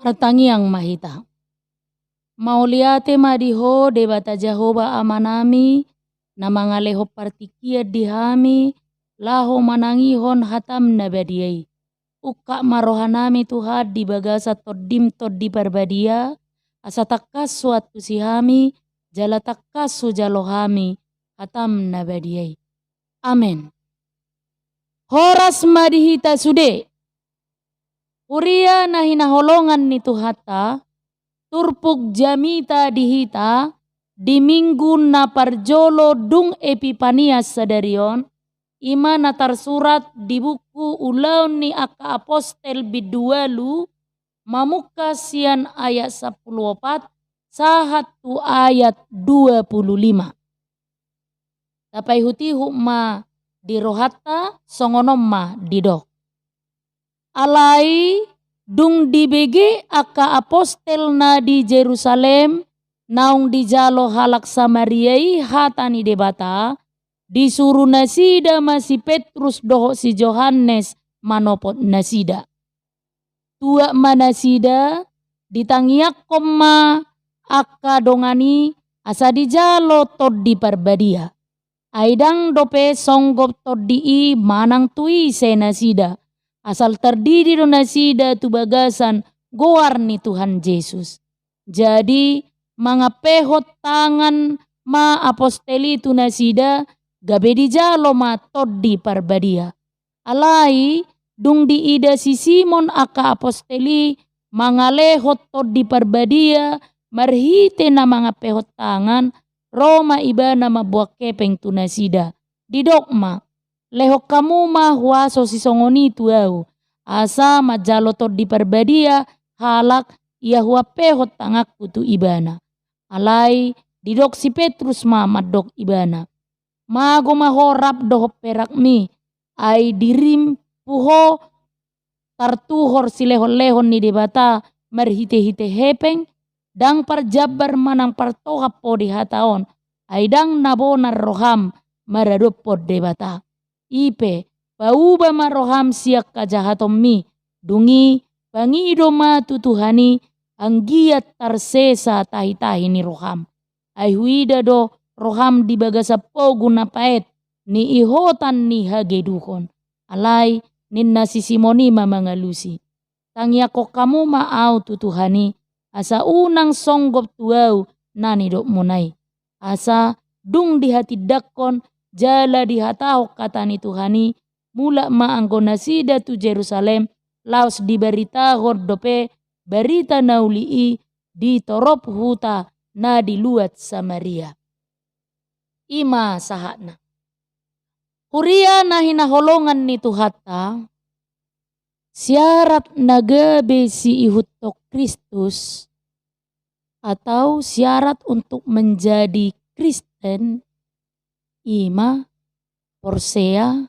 Ratangi yang mahita. Mauliate madiho debata Jehovah amanami namangaleho partikia dihami laho manangihon hatam nabadiai. Uka marohanami Tuhan di bagasa toddim toddi parbadia asa takkas suatu sihami jala takkas sujalohami hatam nabadiai. Amen. Horas madihita sude. Uria nahinaholongan ni Tuhata turpuk jamita dihita di minggu na parjolo dung Epipanias sadarion ima na tersurat di buku Ulaun ni Aka Apostel bidualu mamuka sian ayat 14 sahatu ayat 25. Tapai huti hukma di rohata songonom ma didok. Alai dung di BG Aka Apostel na di Jerusalem naung di jalo halak Samariai hatani debata disuruh nasida masih Petrus doho si Johannes manopot nasida. Tua manasida ditangiak koma Aka dongani asa di jalo tod di parbadia. Aidang dope songgop tod di manang tui senasida. Asal terdiri do nasida tu bagasan goar ni Tuhan Yesus. Jadi mangapehot tangan ma aposteli tu nasida gabe di jalo ma toddi parbadia. Alai dung di ida si Simon Aka aposteli mangalehot toddi parbadia marhite na mangapehot tangan Roma iba na mabuak kepeng tu nasida. Di dokma lehok kamu mah waso si songoni tuau. Asa majalo tod di parbadia halak ia hua pehot tangak putu ibana. Alai didok si Petrus ma madok ibana. Mago mahorap doho perak mi. Ai dirim puho tartuhor si lehon-lehon ni debata marhite-hite hepeng. Dang parjabar manang partohap po di hataon. Ai dang nabonar roham maradop po debata. Ipe pauba maroham siak kajahatom mi dungi pangido ma tutuhani ang giat tarsesa tahi-tahi ni roham. Ay huida do roham di bagasa pogu na paet ni ihotan ni hagedukon. Alay ninna si Simoni mamangalusi. Tangyako kamu maaw tutuhani asa unang songgop tuaw nani dok munay. Asa dung di hati dakon jala dihatahok kata ni Tuhani mula maanggo nasida tu Jerusalem laos diberita hordope berita naulii di torop huta na diluat Samaria. Ima sahana. Huria na hinaholongan ni Tuhata syarat nagabe si ihutok Kristus atau syarat untuk menjadi Kristen ima porsea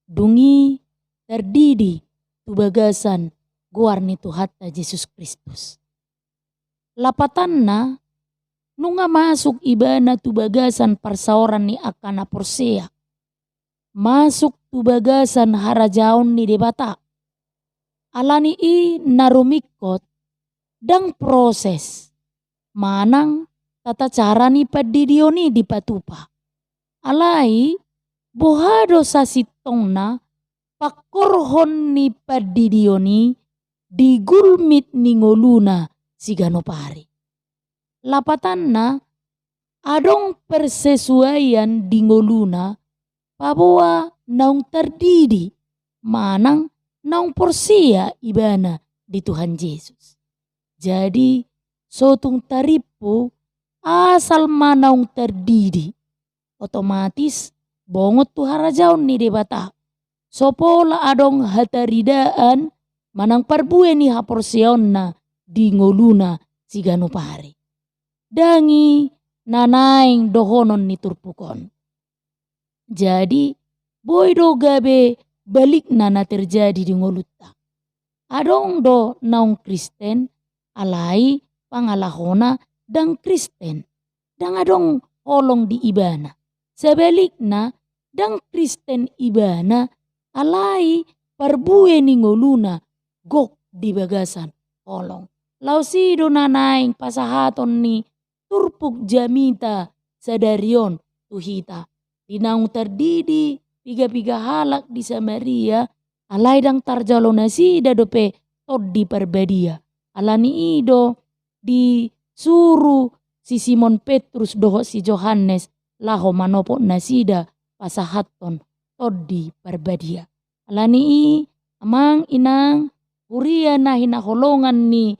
dungi terdidi tu bagasan guarni Tuhata Yesus Kristus. Lapatanna nunga masuk ibana tu bagasan parsaoran ni akana porsea. Masuk tu bagasan harajaon ni debata. Alani i narumikot dang proses manang tata cara ni padidioni di patupa. Alai bohado sa sitong na pakorhon ni padidioni digulmit ni ngoluna si ganopari. Lapatan na adong persesuaian di ngoluna pabawa naung terdidi manang naung porsia ibana di Tuhan Yesus. Jadi sotung taripu asal manaung terdidi otomatis bongot tu harajaon ni debata. Sopola adong hataridaan manang parbue ni haporsion na di ngoluna si ganopari. Dangi nanaing dohonon ni turpukon. Jadi boy do gabe balik na terjadi di ngoluta. Adong do naung Kristen alai pangalahona dang Kristen. Dang adong holong di ibana. Sebalikna dang Kristen ibana alai parbue ni ngoluna gok di bagasan holong. lausido nanaing pasahaton ni turpuk jamita sadarion tuhita. Dinaung terdidi piga-piga halak di Samaria alai dang tarjalo nasida dope toddi perbadia. Alani ido disuruh si Simon Petrus doho si Johannes laho manopo nasida pasahaton toddi perbadia. Alani i amang inang huria na hinaholongan ni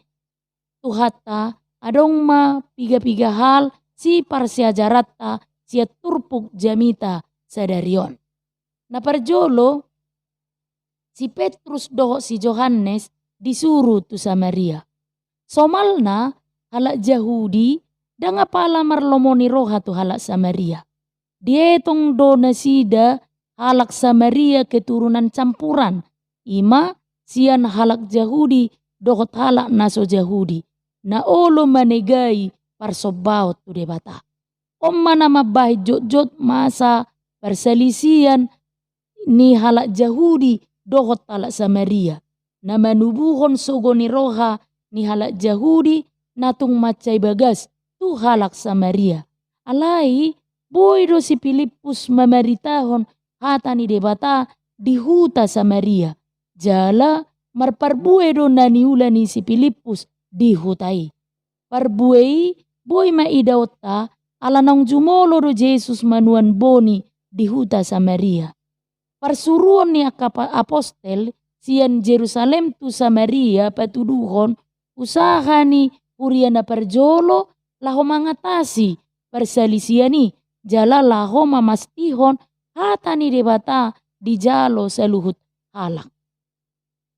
tuhata adong ma piga-piga hal si parsiajarata sia turpuk jamita sadarion. Na parjolo si Petrus doho si Johannes disuruh tu Samaria. Somalna halak Yahudi dang apala marlomoni roha tu halak Samaria. Dietong do nasida halak Samaria keturunan campuran. Ima sian halak Yahudi dohot halak naso Yahudi. Na olo manegai parsobaot tu debata. Oma nama bahit jot-jot masa perselisian ni halak Yahudi dohot halak Samaria. Na manubuhon sogoni roha ni halak Yahudi natung macai bagas tu halak Samaria. Alai boy do si Filipus mamaritahon hata ni debata di huta Samaria. Jala marparbue do naniula ni si Filipus di hutai. Parbuei boy maidauta ala nang jumolo do Jesus manuan boni di huta Samaria. Parsuruan ni apostel sian Jerusalem tu Samaria patuduhon usaha ni huriana parjolo laho mangatasi perselisian ni jala laho mamastihon hata ni debata di jalo saluhut halak.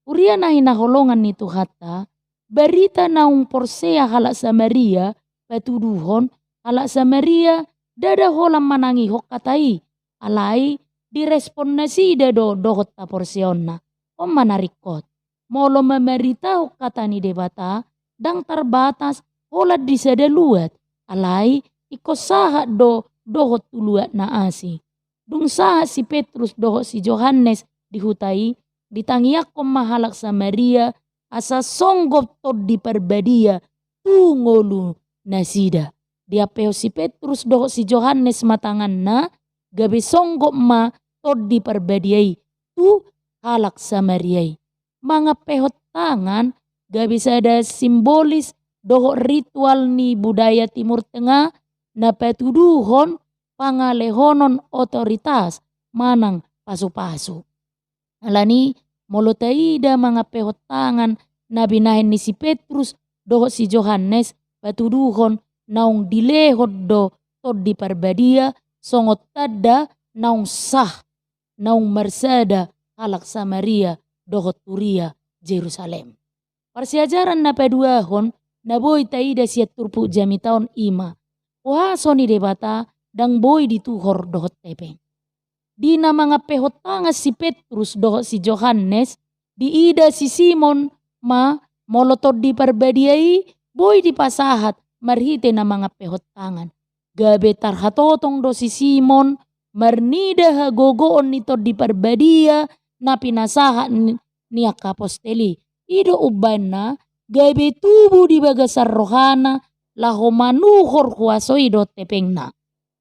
Uriana hinaholongan ni tuhata berita naung porsea halak Samaria patuduhon halak Samaria dada holam manangi hokatai alai direspon nasida do dohot ta porsionna om manarikot molo memerita hokata ni debata dang terbatas holat disadaluat alai ikosaha do dohot tuluat na asi dung saha si Petrus dohot si Johannes dihutai ditangiak kom mahalak Samaria asa songgop tod di perbadia tungolu nasida. Dia peo si Petrus dohot si Johannes matangan na gabe songgop ma tod di perbadiai tu halak Samariai. Mga pehot tangan gabe sada simbolis dohot ritual ni budaya Timur Tengah na petuduhon pangalehonon otoritas manang pasu-pasu. Alani molotaida mga pehot tangan na binahin ni si Petrus dohot si Johannes patuduhon naung dilehot do tod di perbadia songot tada naung sah naung marsada halak Samaria dohot turia Jerusalem. Persiajaran na paduahon na boy taida siat turpu jami taon ima. Waso ni debata dang boy dituhor dohot tepeng. Di na mga pehot tangas si Petrus dohot si Johannes di ida si Simon ma molotod di perbadiai boy di pasahat marhite na mga pehot tangan. Gabe tarhatotong do si Simon marnida hagogoon nito di perbadia na pinasahat ni akaposteli. Ido uban na gabe tubuh di bagasar rohana laho manuhor huasoy do tepeng na.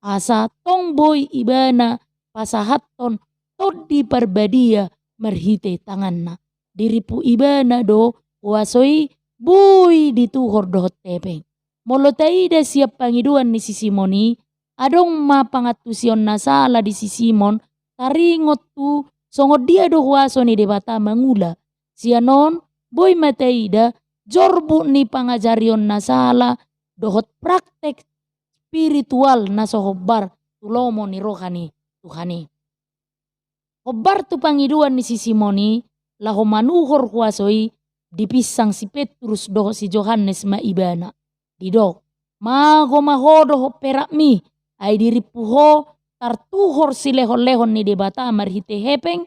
Asa tong boy ibana pasahaton tod di perbadia marhite tangan na. Diripu ibana do huasoy boy dituhor do tepeng. Molotaida siap pangiduan ni si Simoni adong mapangatusion na sala di si Simon taringot tu songot dia do huaso ni debata mangula. Sianon boy mataida jorbu ni pangajarion na sala dohot praktek spiritual na sohobar tulomo ni rohani Tuhani. Hobar tu pangiduan ni si Simoni laho manuhor huasoi dipisang si Petrus doho si Johannes maibana. Didok mago mahodo perak mi ay diripuho tartuhor si lehon-lehon ni debata marhite hepeng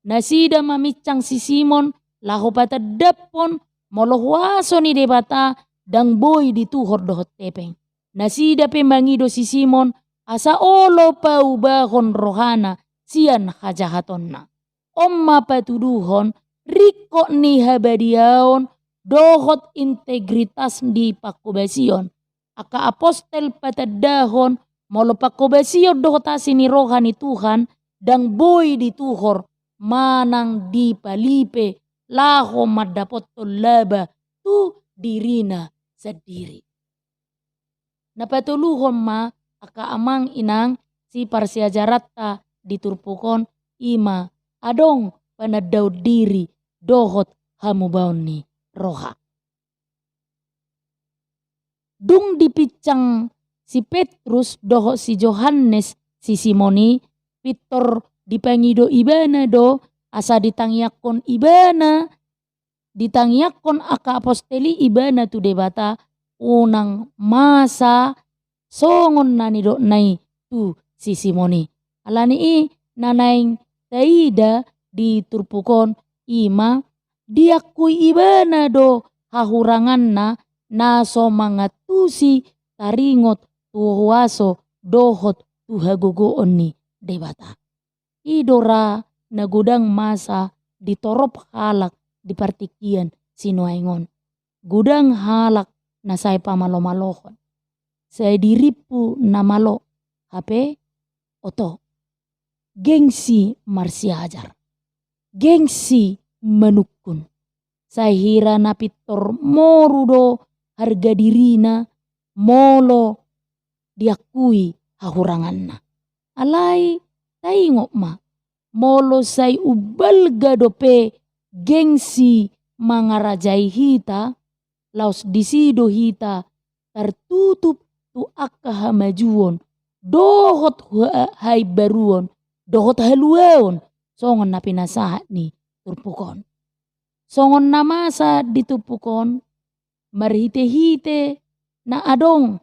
nasida mamicang si Simon laho patadapon molohuaso ni debata dang boy dituhor dohot tepeng. Nasida pemangido si Simon asa olo paubahon rohana sian hajahaton na. Omma patuduhon riko ni habadiaon dohot integritas di pakubasion. Aka apostel patadahon molo pakubasio dohotasi ni rohani Tuhan dang boy di tuhor manang di palipe laho madapot laba tu dirina sendiri. Napatuluhon ma aka amang inang si parsiajaratta diturpukon ima adong panadaw diri dohot hamubaon ni roha. Dung dipicang si Petrus doho si Johannes si Simoni Pitor dipangido ibana do asa ditangyakon ibana ditangyakon aka aposteli ibana tu debata unang masa songon nani do nai tu si Simoni alani i nanaing taida diturpukon ima diakui ibana do hahuranganna naso mangatusi taringot tuhuaso dohot tuhagogoon ni debata. Idora nagudang masa ditorop halak di partikian sinuaingon. Gudang halak na say pamalo-malohon. Say diripu na malo. Hape oto. Gengsi marsiajar. Gengsi manukun. Say hira na pitor morudo harga dirina molo diakui hahuranganna. Alai taingok ma molo say ubal gadope gengsi mangarajai hita laos disido hita tertutup tu akka hamajuon dohot hai baruon dohot haluaon songon na pinasahat ni turpukon. Songon na masa ditupukon marhite-hite na adong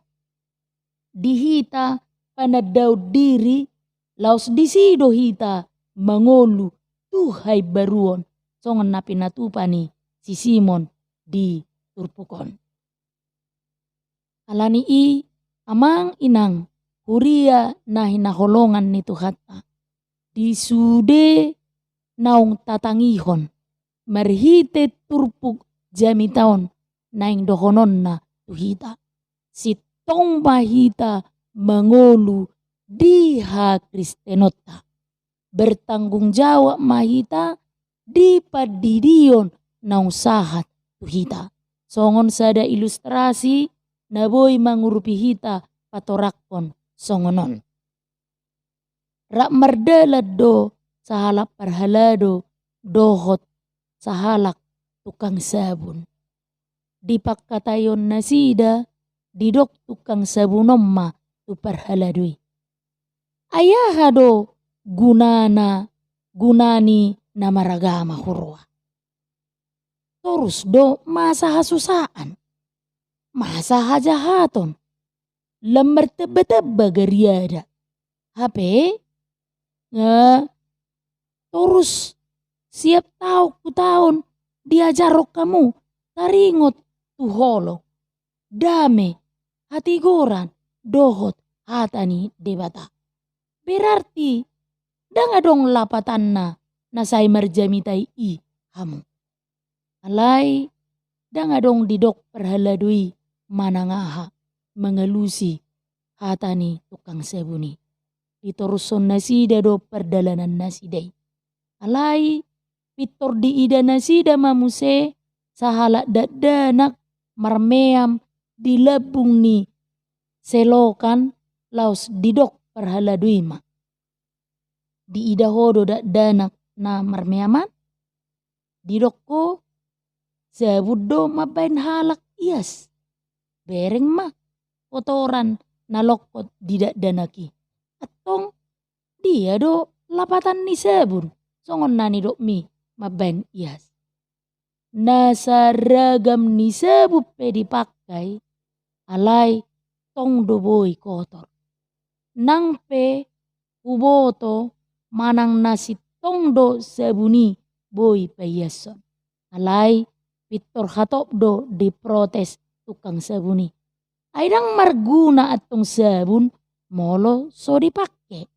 dihita panadaw diri laos disido hita mangolu tuhai baruon songon na pinatupa ni si Simon di turpukon. Alani i amang inang huria na hinaholongan ni Tuhata disude naung tatangihon marhite turpuk jami taon naing dohonon na tuhita. Si tong mahita mangolu diha Kristenota. Bertanggung jawab mahita di padidion na usahat tuhita. Songon sada ilustrasi na boy mangurupi hita patorakon songonon. Rak mardalad do sahalak parhalado dohot sahalak tukang sabun. Di pakkatayon na sida, didok tukang sabunom ma tu parhaladui. Ayahado gunani na maragama hurwa. Terus do masa hasusaan, masa hajahaton, lembar teba-teba gariada. Hape, terus siap tahu ku tahun diajarok kamu taringot tuholo, dame, hati goran, dohot, hatani debata. Berarti, danga dong lapatan na say marjamitai i kamu. Alay, danga dong didok perhaladui manangaha, mengelusi, hatani tukang sebuni. Ditoruson nasida do perdalanan nasidai. Alay, pitor di ida nasida mamuse, sahalak dadanak marmeam dilebung ni selokan laos didok perhaladuima. Di ida hodo dadanak na marmeaman didok ko sabuddo mabain halak ias. Bereng ma kotoran na lokot didadanaki. Atong dia do lapatan ni sabun songon nani dok mi mabain ias. Nasa ragam ni sabun pe dipakai alay tong doboy kotor. Nang pe uboto manang nasi tong do sabuni boy payason. Alay pitor hatop do diprotes tukang sabuni. Aidang marguna atong sabun molo so dipake.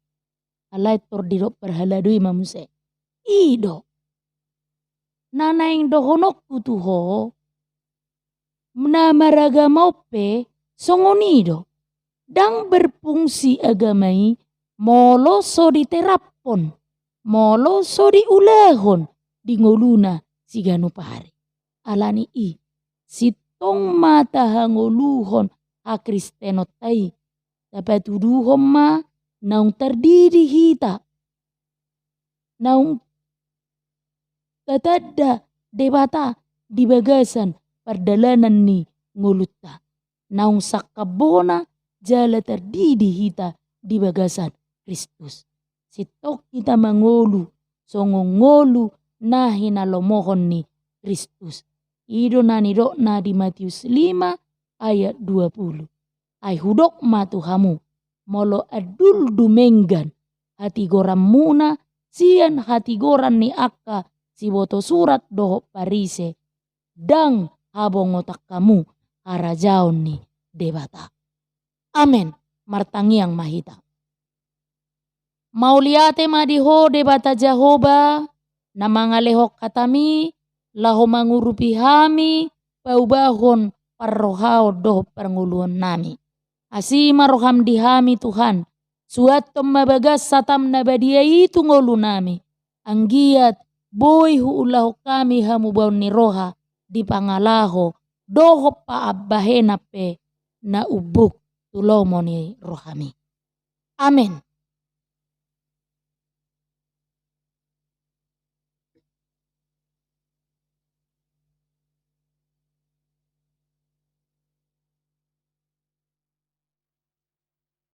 Alay tor didok perhaladui mamuse. Ido. Nanaing dohonok kutuho na maragamope songonido. Dang berfungsi agamai molo so diterapon, molo so diulahon di ngoluna si ganu pahari. Alani sitong mata hangoluhon a Kristeno tai dapat tuduhon ma naung terdiri hita. Naung tatada debata di bagasan perdalanan ni ngolutta. Naung sakabona jala terdidi hita di bagasan Kristus. Sitok kita mangolu, songongolu na hinalomohon ni Kristus. Ido nani na di Matius 5 ayat 20. Ay hudok matuhamu, molo adul dumenggan, hati goram muna, sian hati goran ni akka, si boto surat doho parise, dang habong otak kamu, arajaon ni debata. Amen. Martangiang mahita. Mauliate madiho debata Jehoba, na mga lehok katami, laho mangurupi hami, paubahon parrohao doh pernguluan nami. Asima roham dihami Tuhan, suatom mabagas satam nabadia itu ngolu nami. Anggiat boy huulaho kami hamubaw ni roha, di pangalaho, doho paabahena pe na ubuk tulomo ni rohami. Amen.